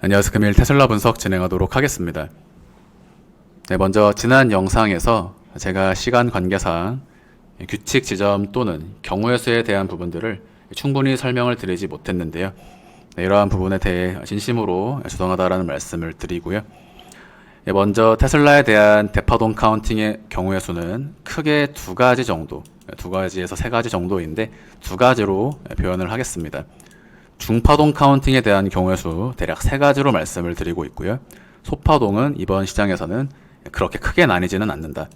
안녕하세요. 금일 테슬라 분석 진행하도록 하겠습니다. 네, 먼저 지난 영상에서 제가 시간 관계상 규칙 지점 또는 경우의 수에 대한 부분들을 충분히 설명을 드리지 못했는데요. 네, 이러한 부분에 대해 진심으로 죄송하다라는 말씀을 드리고요. 네, 먼저 테슬라에 대한 대파동 카운팅의 경우의 수는 크게 두 가지 정도, 두 가지에서 세 가지 정도인데 두 가지로 표현을 하겠습니다. 중파동 카운팅에 대한 경우의 수 대략 세 가지로 말씀을 드리고 있고요. 소파동은 이번 시장에서는 그렇게 크게 나뉘지는 않는다.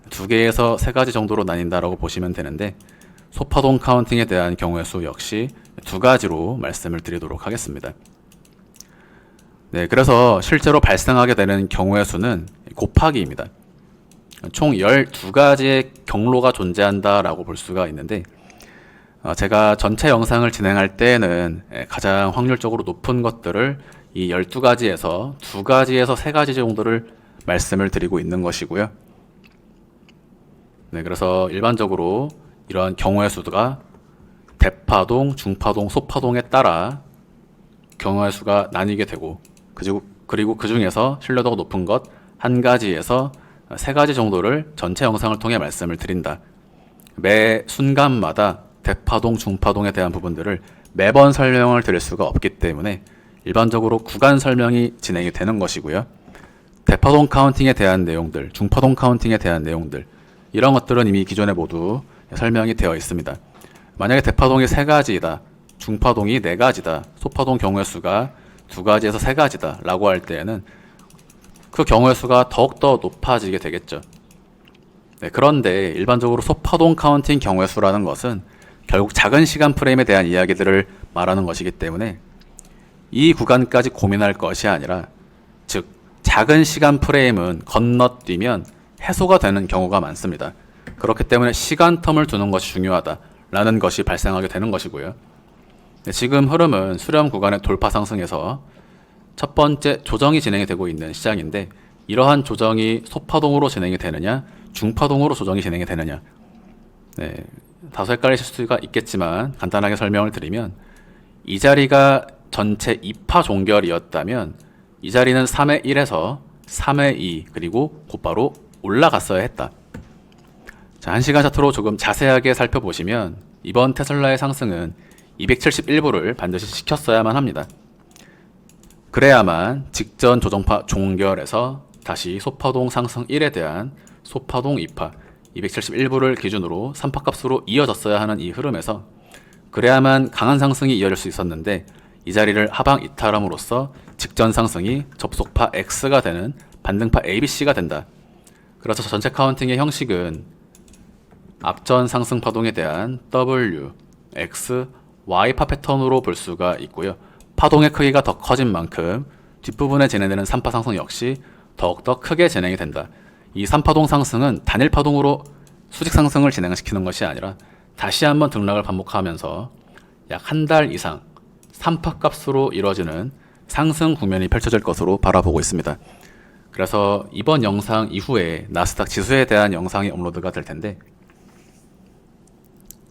두 개에서 세 가지 정도로 나뉜다라고 보시면 되는데 소파동 카운팅에 대한 경우의 수 역시 두 가지로 말씀을 드리도록 하겠습니다. 네, 그래서 실제로 발생하게 되는 경우의 수는 곱하기입니다. 총 12가지의 경로가 존재한다라고 볼 수가 있는데 제가 전체 영상을 진행할 때에는 가장 확률적으로 높은 것들을 이 12가지에서 2가지에서 3가지 정도를 말씀을 드리고 있는 것이고요. 네, 그래서 일반적으로 이러한 경우의 수가 대파동, 중파동, 소파동에 따라 경우의 수가 나뉘게 되고 그리고 그 중에서 신뢰도가 높은 것 1가지에서 3가지 정도를 전체 영상을 통해 말씀을 드린다. 매 순간마다 대파동, 중파동에 대한 부분들을 매번 설명을 드릴 수가 없기 때문에 일반적으로 구간 설명이 진행이 되는 것이고요. 대파동 카운팅에 대한 내용들, 중파동 카운팅에 대한 내용들 이런 것들은 이미 기존에 모두 설명이 되어 있습니다. 만약에 대파동이 3가지이다, 중파동이 4가지다, 소파동 경우의 수가 2가지에서 3가지다 라고 할 때에는 그 경우의 수가 더욱더 높아지게 되겠죠. 네, 그런데 일반적으로 소파동 카운팅 경우의 수라는 것은 결국 작은 시간 프레임에 대한 이야기들을 말하는 것이기 때문에 이 구간까지 고민할 것이 아니라 즉 작은 시간 프레임은 건너뛰면 해소가 되는 경우가 많습니다. 그렇기 때문에 시간 텀을 두는 것이 중요하다라는 것이 발생하게 되는 것이고요. 지금 흐름은 수렴 구간의 돌파 상승에서 첫 번째 조정이 진행이 되고 있는 시장인데 이러한 조정이 소파동으로 진행이 되느냐 중파동으로 조정이 진행이 되느냐 네, 다소 헷갈리실 수가 있겠지만 간단하게 설명을 드리면 이 자리가 전체 2파 종결이었다면 이 자리는 3의 1에서 3의 2 그리고 곧바로 올라갔어야 했다. 자, 1시간 차트로 조금 자세하게 살펴보시면 이번 테슬라의 상승은 271부를 반드시 시켰어야만 합니다. 그래야만 직전 조정파 종결에서 다시 소파동 상승 1에 대한 소파동 2파 271부를 기준으로 3파 값으로 이어졌어야 하는 이 흐름에서 그래야만 강한 상승이 이어질 수 있었는데 이 자리를 하방 이탈함으로써 직전 상승이 접속파 X가 되는 반등파 ABC가 된다. 그래서 전체 카운팅의 형식은 앞전 상승 파동에 대한 W, X, Y파 패턴으로 볼 수가 있고요. 파동의 크기가 더 커진 만큼 뒷부분에 진행되는 3파 상승 역시 더욱더 크게 진행이 된다. 이 3파동 상승은 단일 파동으로 수직 상승을 진행시키는 것이 아니라 다시 한번 등락을 반복하면서 약 한 달 이상 3파 값으로 이루어지는 상승 국면이 펼쳐질 것으로 바라보고 있습니다. 그래서 이번 영상 이후에 나스닥 지수에 대한 영상이 업로드가 될 텐데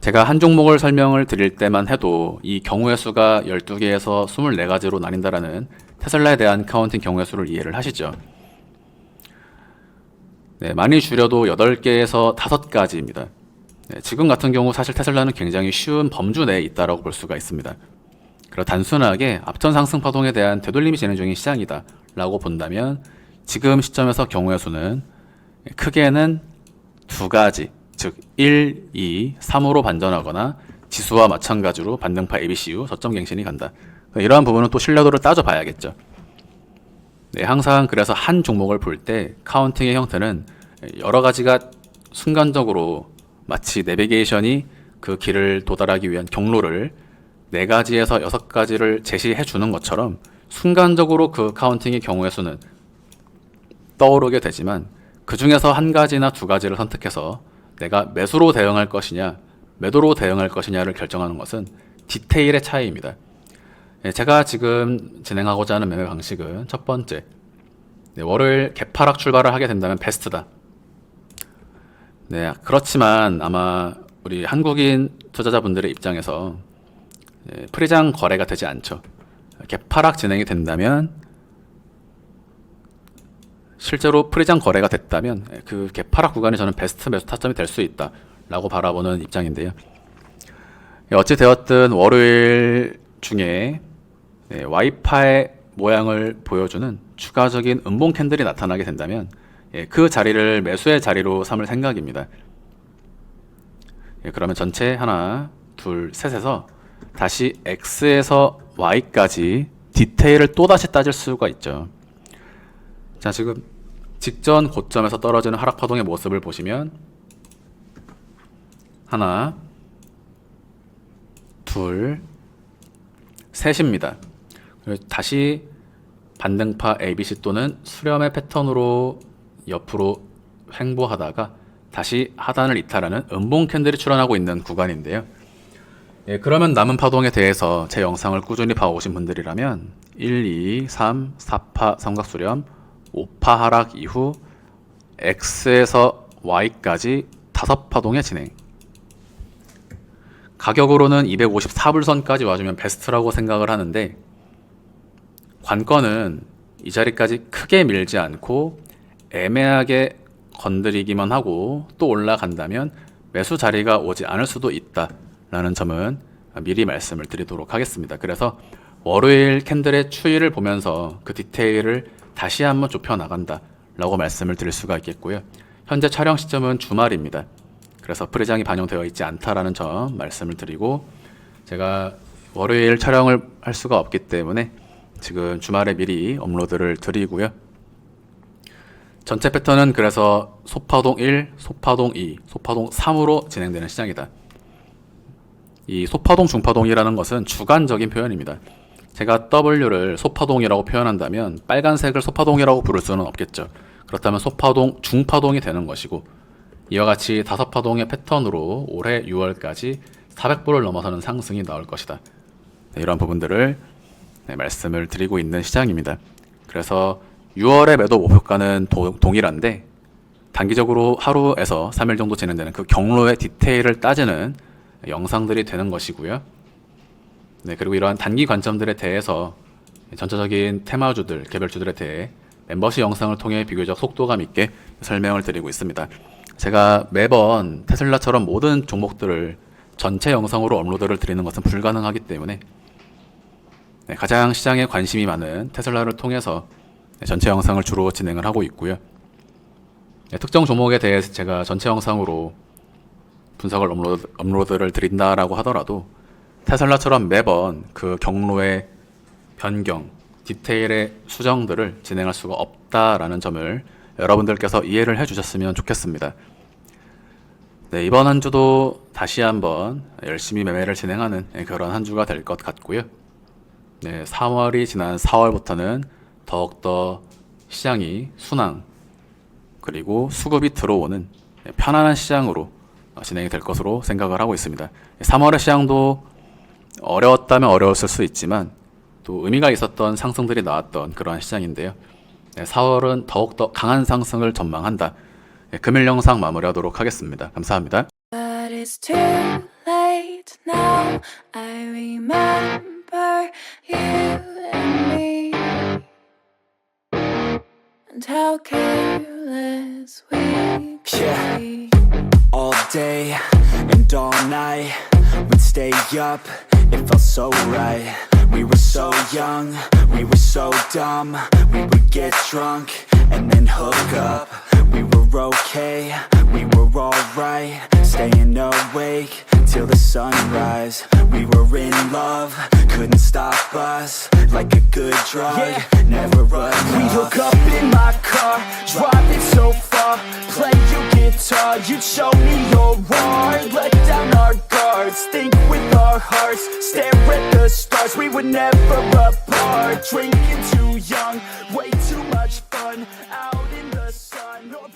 제가 한 종목을 설명을 드릴 때만 해도 이 경우의 수가 12개에서 24가지로 나뉜다라는 테슬라에 대한 카운팅 경우의 수를 이해를 하시죠. 네, 많이 줄여도 8개에서 5가지입니다. 네, 지금 같은 경우 사실 테슬라는 굉장히 쉬운 범주 내에 있다고 볼 수가 있습니다. 그리고 단순하게 앞전 상승 파동에 대한 되돌림이 진행 중인 시장이다 라고 본다면 지금 시점에서 경우의 수는 크게는 2가지, 즉 1, 2, 3으로 반전하거나 지수와 마찬가지로 반등파 ABC 후 저점 갱신이 간다. 이러한 부분은 또 신뢰도를 따져봐야겠죠. 네, 항상 그래서 한 종목을 볼 때 카운팅의 형태는 여러 가지가 순간적으로 마치 내비게이션이 그 길을 도달하기 위한 경로를 4가지에서 6가지를 제시해 주는 것처럼 순간적으로 그 카운팅의 경우의 수는 떠오르게 되지만 그 중에서 1가지나 2가지를 선택해서 내가 매수로 대응할 것이냐 매도로 대응할 것이냐를 결정하는 것은 디테일의 차이입니다. 제가 지금 진행하고자 하는 매매 방식은 첫 번째, 월요일 개파락 출발을 하게 된다면 베스트다. 네, 그렇지만 아마 우리 한국인 투자자분들의 입장에서 프리장 거래가 되지 않죠. 개파락 진행이 된다면 실제로 프리장 거래가 됐다면 그 개파락 구간이 저는 베스트 매수 타점이 될 수 있다 라고 바라보는 입장인데요. 어찌 되었든 월요일 중에 와이파이 모양을 보여주는 추가적인 음봉 캔들이 나타나게 된다면 그 자리를 매수의 자리로 삼을 생각입니다. 그러면 전체 하나, 둘, 셋에서 다시 X에서 Y까지 디테일을 또다시 따질 수가 있죠. 자, 지금 직전 고점에서 떨어지는 하락 파동의 모습을 보시면 하나, 둘, 셋입니다. 다시 반등파 ABC 또는 수렴의 패턴으로 옆으로 횡보하다가 다시 하단을 이탈하는 음봉 캔들이 출현하고 있는 구간인데요. 그러면 남은 파동에 대해서 제 영상을 꾸준히 봐오신 분들이라면 1, 2, 3, 4파 삼각수렴, 5파 하락 이후 X에서 Y까지 5파동의 진행, 가격으로는 254불선까지 와주면 베스트라고 생각을 하는데, 관건은 이 자리까지 크게 밀지 않고 애매하게 건드리기만 하고 또 올라간다면 매수 자리가 오지 않을 수도 있다라는 점은 미리 말씀을 드리도록 하겠습니다. 그래서 월요일 캔들의 추이를 보면서 그 디테일을 다시 한번 좁혀 나간다 라고 말씀을 드릴 수가 있겠고요. 현재 촬영 시점은 주말입니다. 그래서 프리장이 반영되어 있지 않다라는 점 말씀을 드리고, 제가 월요일 촬영을 할 수가 없기 때문에 지금 주말에 미리 업로드를 드리고요. 전체 패턴은 그래서 소파동 1, 소파동 2, 소파동 3으로 진행되는 시장이다. 이 소파동, 중파동이라는 것은 주관적인 표현입니다. 제가 W를 소파동이라고 표현한다면 빨간색을 소파동이라고 부를 수는 없겠죠. 그렇다면 소파동, 중파동이 되는 것이고, 이와 같이 5파동의 패턴으로 올해 6월까지 400불을 넘어서는 상승이 나올 것이다. 이런 부분들을 말씀을 드리고 있는 시장입니다. 그래서 6월의 매도 목표가는 동일한데 단기적으로 하루에서 3일 정도 진행되는 그 경로의 디테일을 따지는 영상들이 되는 것이고요. 그리고 이러한 단기 관점들에 대해서 전체적인 테마주들, 개별주들에 대해 멤버십 영상을 통해 비교적 속도감 있게 설명을 드리고 있습니다. 제가 매번 테슬라처럼 모든 종목들을 전체 영상으로 업로드를 드리는 것은 불가능하기 때문에 가장 시장에 관심이 많은 테슬라를 통해서 전체 영상을 주로 진행을 하고 있고요. 특정 종목에 대해서 제가 전체 영상으로 분석을 업로드를 드린다라고 하더라도 테슬라처럼 매번 그 경로의 변경, 디테일의 수정들을 진행할 수가 없다라는 점을 여러분들께서 이해를 해주셨으면 좋겠습니다. 이번 한 주도 다시 한번 열심히 매매를 진행하는 그런 한 주가 될 것 같고요. 4월이 지난 4월부터는 더욱더 시장이 순항 그리고 수급이 들어오는 편안한 시장으로 진행이 될 것으로 생각을 하고 있습니다. 3월의 시장도 어려웠다면 어려웠을 수 있지만 또 의미가 있었던 상승들이 나왔던 그러한 시장인데요. 4월은 더욱더 강한 상승을 전망한다. 금일 영상 마무리하도록 하겠습니다. 감사합니다. But it's too late now. I remember you and me, and how careless we could be. All day and all night, we'd stay up, it felt so right. We were so young, we were so dumb. We would get drunk and then hook up. We were okay, we were alright. Staying awake till the sunrise. We were in love, couldn't stop us. Like a good drug, never enough. We hook up in my car, driving so far. Play your guitar, you'd show me your art. Let down our guards, think with our hearts. Stare at the stars, we were never apart. Drinking too young, way too much fun. Out in the sun, or